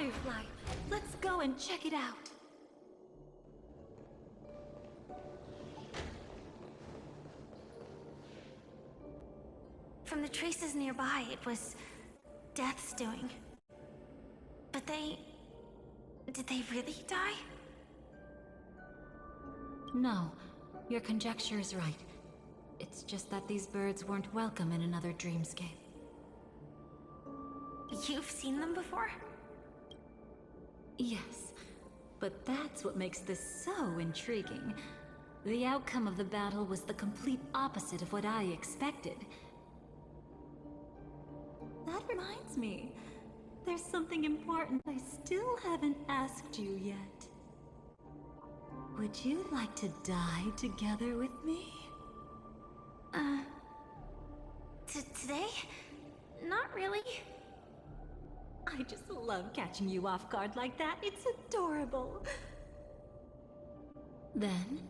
Firefly, let's go and check it out. From the traces nearby, it was Death's doing. But did they really die? No, your conjecture is right. It's just that these birds weren't welcome in another dreamscape. You've seen them before? Yes, but that's what makes this so intriguing. The outcome of the battle was the complete opposite of what I expected. That reminds me, there's something important I still haven't asked you yet. Would you like to die together with me? Today? Not really. I just love catching you off guard like that. It's adorable. Then,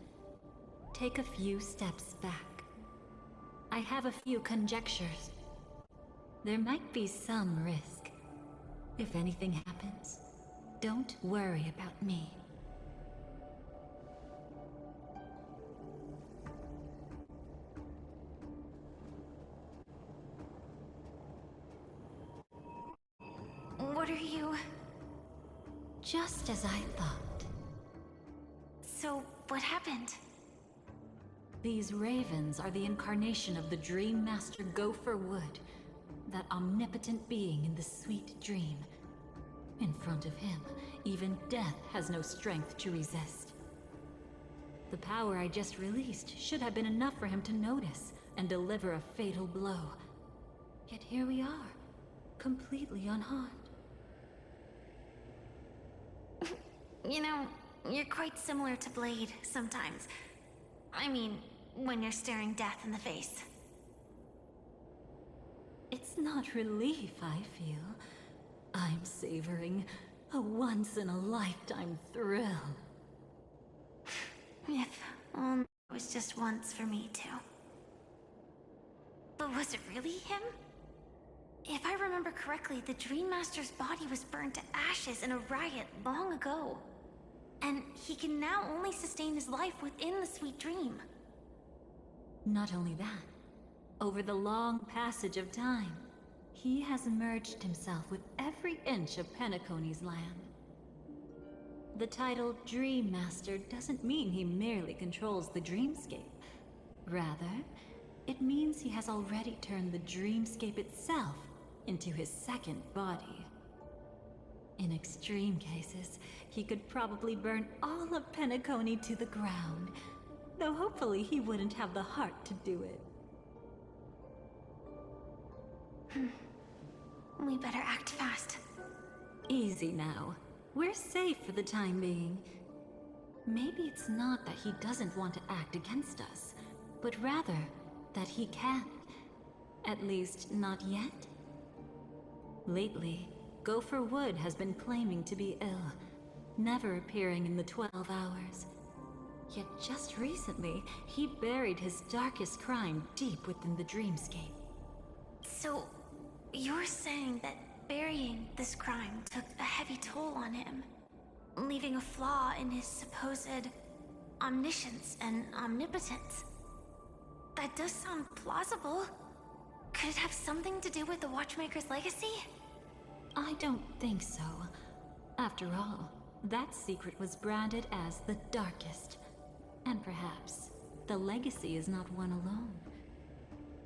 take a few steps back. I have a few conjectures. There might be some risk. If anything happens, don't worry about me. What are you... Just as I thought. So, what happened? These ravens are the incarnation of the Dream Master Gopher Wood, that omnipotent being in the sweet dream. In front of him, even death has no strength to resist. The power I just released should have been enough for him to notice and deliver a fatal blow. Yet here we are, completely unharmed. You know, you're quite similar to Blade sometimes. I mean, when you're staring death in the face. It's not relief I feel. I'm savoring a once-in-a-lifetime thrill. If only it was just once for me too. But was it really him? If I remember correctly, the Dream Master's body was burned to ashes in a riot long ago. And he can now only sustain his life within the sweet dream. Not only that, over the long passage of time, he has merged himself with every inch of Penacony's land. The title Dream Master doesn't mean he merely controls the dreamscape. Rather, it means he has already turned the dreamscape itself into his second body. In extreme cases, he could probably burn all of Penacony to the ground, though hopefully he wouldn't have the heart to do it. We better act fast. Easy now. We're safe for the time being. Maybe it's not that he doesn't want to act against us, but rather that he can't. At least, not yet. Lately, Gopher Wood has been claiming to be ill, never appearing in the 12 hours. Yet just recently, he buried his darkest crime deep within the dreamscape. So, you're saying that burying this crime took a heavy toll on him, leaving a flaw in his supposed omniscience and omnipotence? That does sound plausible. Could it have something to do with the Watchmaker's legacy? I don't think so. After all, that secret was branded as the darkest. And perhaps, the legacy is not one alone.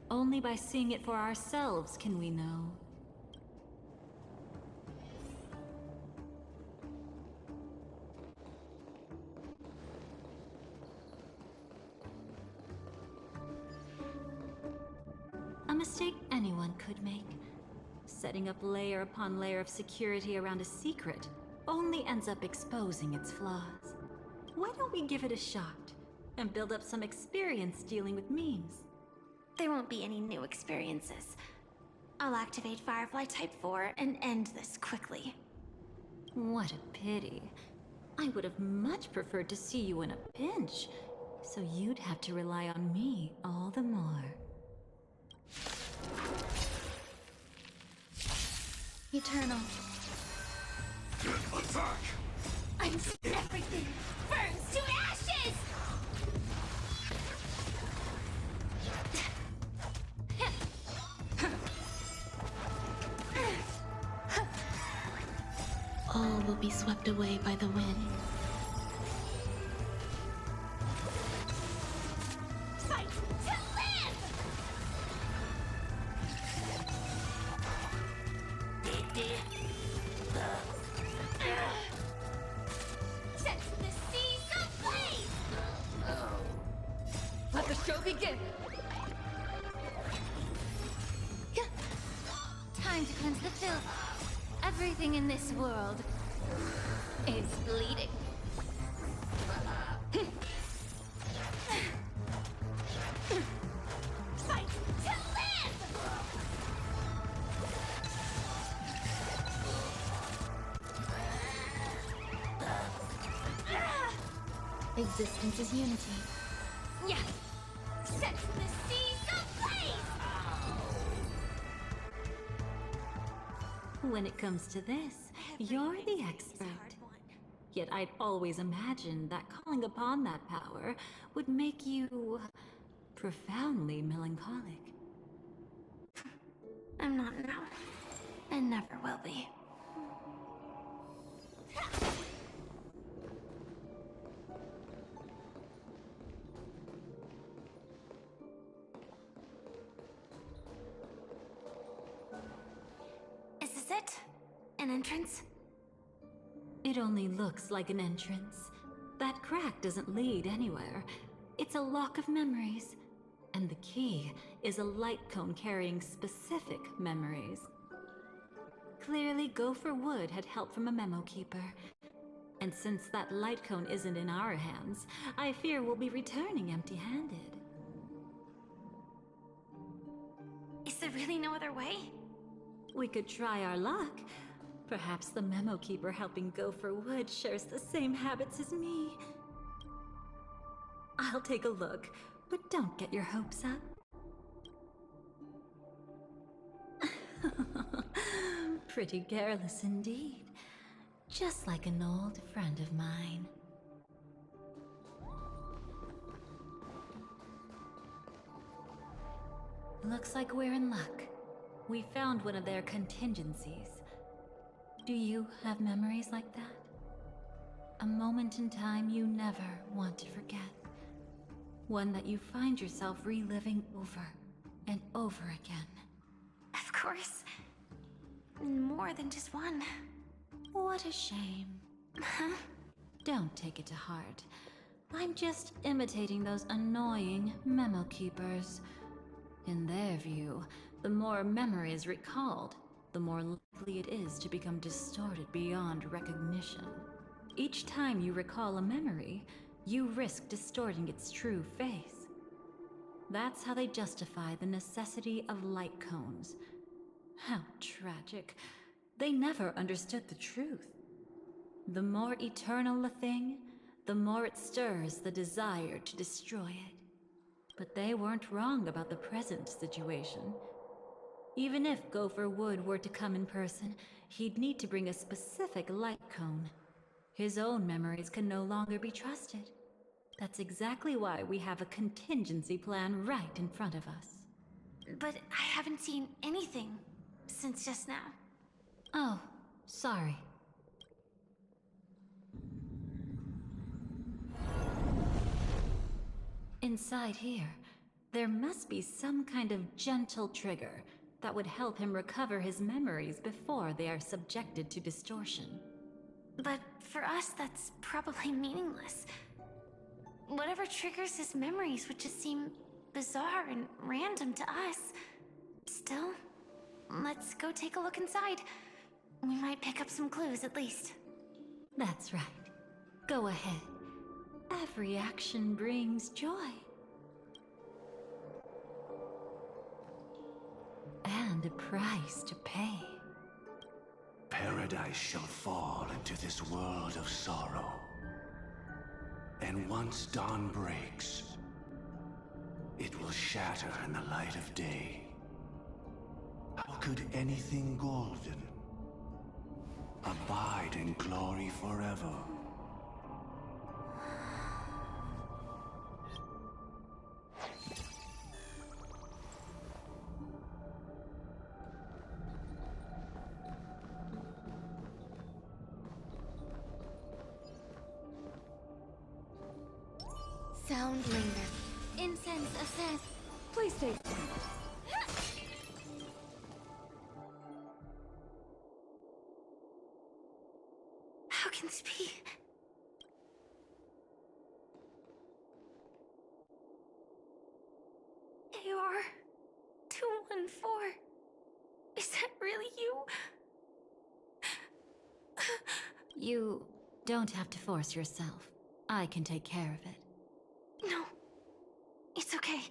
Only by seeing it for ourselves can we know. A mistake anyone could make. Setting up layer upon layer of security around a secret only ends up exposing its flaws. Why don't we give it a shot and build up some experience dealing with memes? There won't be any new experiences. I'll activate Firefly Type 4 and end this quickly. What a pity. I would have much preferred to see you in a pinch, so you'd have to rely on me all the more. Eternal. Attack! Until everything burns to ashes! All will be swept away by the wind. Fight to live! Set the seas ablaze! Let the show begin! Time to cleanse the filth. Everything in this world is bleeding. Fight to live! Existence is unity. Yeah! Set the seas ablaze! When it comes to this, you're the expert. Yet I'd always imagined that calling upon that power would make you profoundly melancholic. I'm not now. And never will be. Is this it? An entrance? It only looks like an entrance. That crack doesn't lead anywhere. It's a lock of memories. And the key is a light cone carrying specific memories. Clearly, Gopher Wood had help from a memo keeper. And since that light cone isn't in our hands, I fear we'll be returning empty-handed. Is there really no other way? We could try our luck. Perhaps the memo keeper helping Gopher Wood shares the same habits as me. I'll take a look, but don't get your hopes up. Pretty careless indeed. Just like an old friend of mine. Looks like we're in luck. We found one of their contingencies. Do you have memories like that? A moment in time you never want to forget. One that you find yourself reliving over and over again. Of course. More than just one. What a shame. Huh? Don't take it to heart. I'm just imitating those annoying memo keepers. In their view, the more memories recalled, the more likely it is to become distorted beyond recognition. Each time you recall a memory, you risk distorting its true face. That's how they justify the necessity of light cones. How tragic. They never understood the truth. The more eternal a thing, the more it stirs the desire to destroy it. But they weren't wrong about the present situation. Even if Gopher Wood were to come in person, he'd need to bring a specific light cone. His own memories can no longer be trusted. That's exactly why we have a contingency plan right in front of us. But I haven't seen anything since just now. Oh, sorry. Inside here, there must be some kind of gentle trigger that would help him recover his memories before they are subjected to distortion. But for us, that's probably meaningless. Whatever triggers his memories would just seem bizarre and random to us. Still, let's go take a look inside. We might pick up some clues at least. That's right. Go ahead. Every action brings joy. And a price to pay. Paradise shall fall into this world of sorrow. And once dawn breaks, it will shatter in the light of day. How could anything golden abide in glory forever. Sound linger. Incense ascend. Please take. How can this be? AR 214. Is that really you? You don't have to force yourself. I can take care of it. No. It's okay.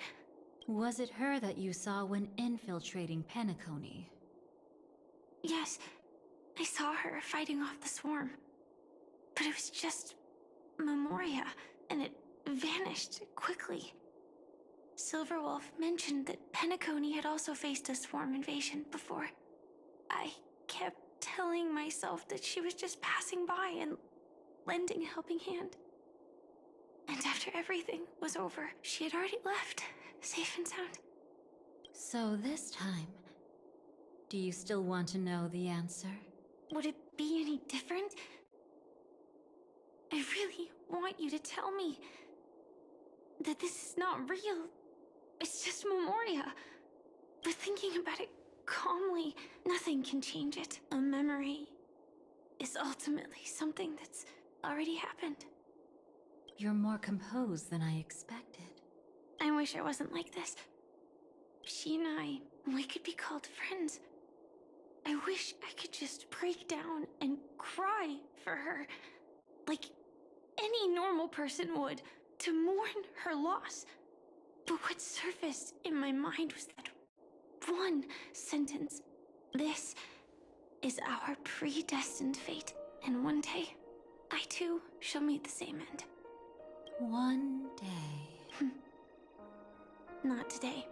Was it her that you saw when infiltrating Penacony? Yes. I saw her fighting off the swarm. But it was just Memoria, and it vanished quickly. Silverwolf mentioned that Penacony had also faced a swarm invasion before. I kept telling myself that she was just passing by and lending a helping hand. And after everything was over, she had already left, safe and sound. So this time, do you still want to know the answer? Would it be any different? I really want you to tell me that this is not real. It's just Memoria. But thinking about it calmly, nothing can change it. A memory is ultimately something that's already happened. You're more composed than I expected. I wish I wasn't like this. She and I, we could be called friends. I wish I could just break down and cry for her, like any normal person would, to mourn her loss. But what surfaced in my mind was that one sentence. This is our predestined fate, and one day, I too shall meet the same end. One day. Not today.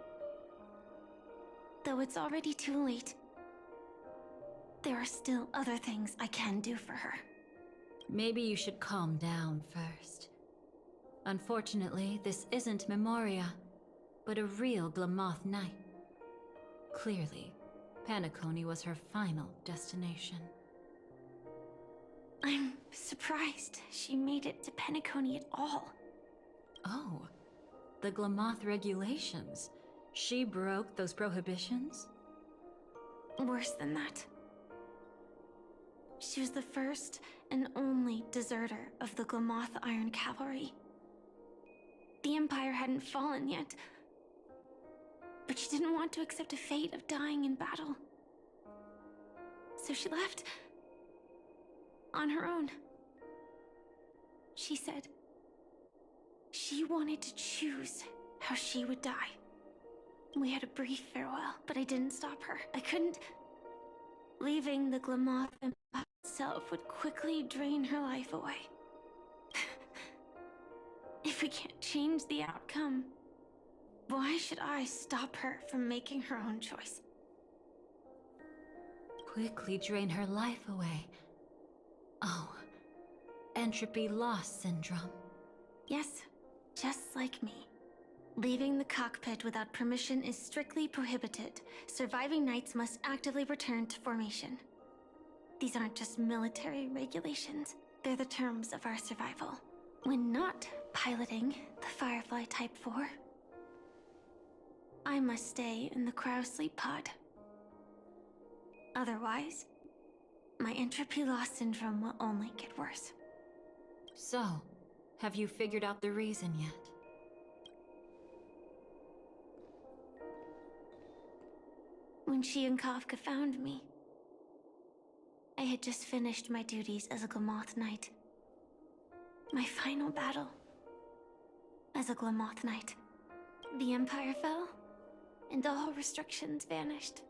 Though it's already too late, there are still other things I can do for her. Maybe you should calm down first. Unfortunately, this isn't Memoria, but a real Glamoth Knight. Clearly, Penacony was her final destination. I'm surprised she made it to Penacony at all. Oh, the Glamoth regulations. She broke those prohibitions? Worse than that. She was the first and only deserter of the Glamoth Iron Cavalry. The Empire hadn't fallen yet, but she didn't want to accept a fate of dying in battle. So she left on her own. She said she wanted to choose how she would die. We had a brief farewell, but I didn't stop her. I couldn't. Leaving the Glamoth Empire itself would quickly drain her life away. If we can't change the outcome, why should I stop her from making her own choice? Quickly drain her life away. Oh, entropy loss syndrome. Yes, just like me. Leaving the cockpit without permission is strictly prohibited. Surviving knights must actively return to formation. These aren't just military regulations, they're the terms of our survival. When not piloting the Firefly Type 4, I must stay in the cryo sleep pod. Otherwise, my entropy loss syndrome will only get worse. So, have you figured out the reason yet? When she and Kafka found me, I had just finished my duties as a Glamoth Knight. My final battle as a Glamoth Knight. The Empire fell, and all restrictions vanished.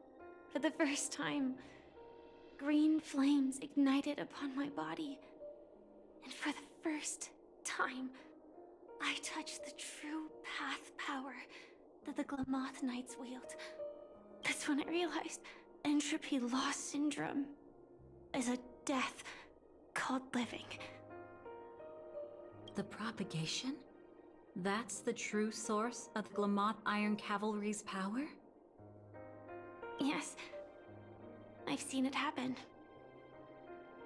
For the first time, green flames ignited upon my body. And for the first time, I touched the true path power that the Glamoth Knights wield. That's when I realized entropy loss syndrome is a death called living. The propagation? That's the true source of the Glamoth Iron Cavalry's power? Yes, I've seen it happen.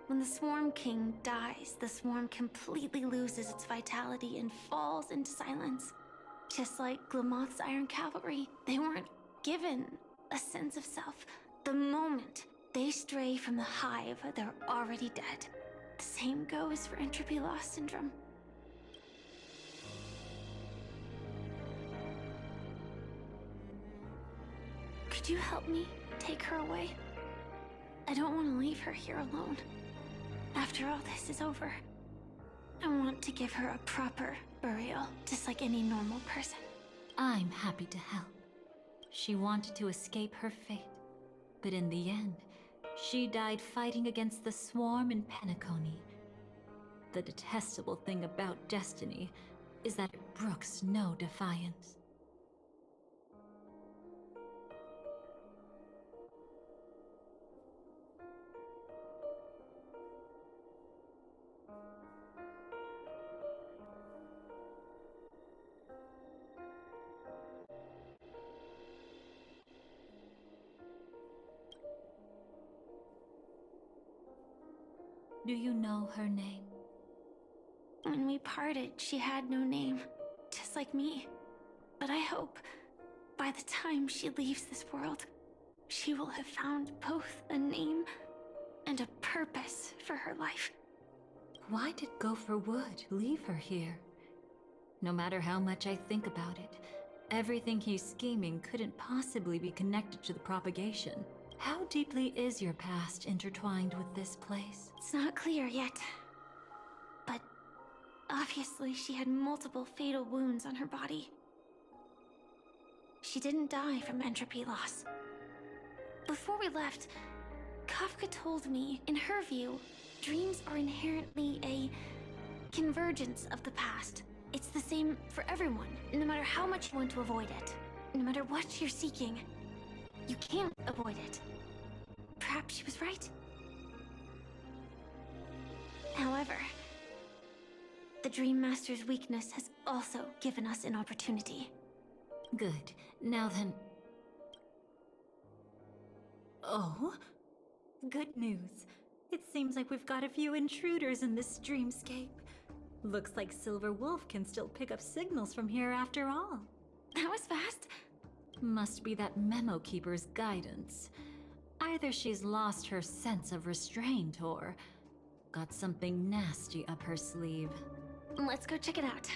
When the Swarm King dies, the Swarm completely loses its vitality and falls into silence. Just like Glamoth's Iron Cavalry, they weren't given a sense of self. The moment they stray from the hive, they're already dead. The same goes for entropy loss syndrome. Could you help me take her away? I don't want to leave her here alone. After all this is over, I want to give her a proper burial, just like any normal person. I'm happy to help. She wanted to escape her fate, but in the end, she died fighting against the Swarm in Penacony. The detestable thing about destiny is that it brooks no defiance. Do you know her name? When we parted, she had no name, just like me. But I hope, by the time she leaves this world, she will have found both a name and a purpose for her life. Why did Gopher Wood leave her here? No matter how much I think about it, everything he's scheming couldn't possibly be connected to the propagation. How deeply is your past intertwined with this place? It's not clear yet. But obviously she had multiple fatal wounds on her body. She didn't die from entropy loss. Before we left, Kafka told me, in her view, dreams are inherently a convergence of the past. It's the same for everyone, no matter how much you want to avoid it. No matter what you're seeking, you can't avoid it. Perhaps she was right. However, the Dream Master's weakness has also given us an opportunity. Good. Now then... Oh? Good news. It seems like we've got a few intruders in this dreamscape. Looks like Silver Wolf can still pick up signals from here after all. That was fast. Must be that Memo Keeper's guidance. Either she's lost her sense of restraint or got something nasty up her sleeve. Let's go check it out.